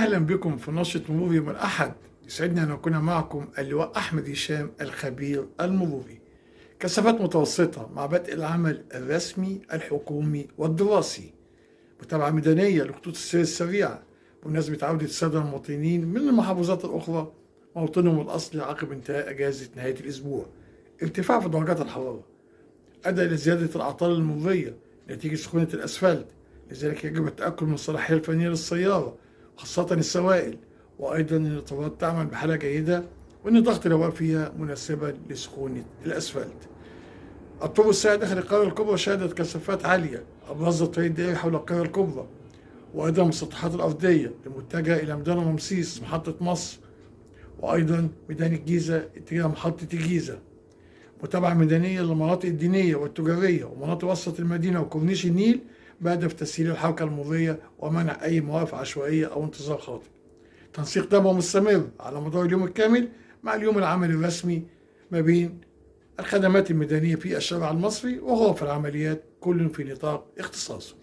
أهلا بكم في نشرة مرور يوم الأحد. يسعدني أن أكون معكم اللواء أحمد هشام الخبير المروري. كثافات متوسطة مع بدء العمل الرسمي الحكومي والدراسي. متابعة ميدانية لخطوط السير السريعة بمناسبة عودة السادة المواطنين من المحافظات الأخرى موطنهم الأصلي عقب انتهاء أجازة نهاية الأسبوع. ارتفاع في درجات الحرارة أدى إلى زيادة الأعطال المرورية نتيجة سخونة الأسفلت، لذلك يجب التأكد من الصلاحية الفنية للسيارة خاصة السوائل، وأيضا أن الإطارات تعمل بحالة جيدة وأن ضغط الهواء فيها مناسبا لسخونة الأسفلت. الطرق السريعة داخل القاهرة الكبرى شهدت كثافات عالية، أبرزها الطريق الدائري حول القاهرة الكبرى، وأيضا المسطحات الأرضية المتجهة إلى ميدان رمسيس محطة مصر، وأيضا ميدان الجيزة اتجاه محطة الجيزة. متابعة ميدانية للمناطق الدينية والتجارية ومناطق وسط المدينة وكورنيش النيل بهدف تسهيل الحركة المرورية ومنع أي مواقف عشوائية أو انتظار خاطئ. تنسيق تابع مستمر على مدار اليوم الكامل مع اليوم العملي الرسمي ما بين الخدمات الميدانية في الشارع المصري وغرف العمليات، كل في نطاق اختصاصه.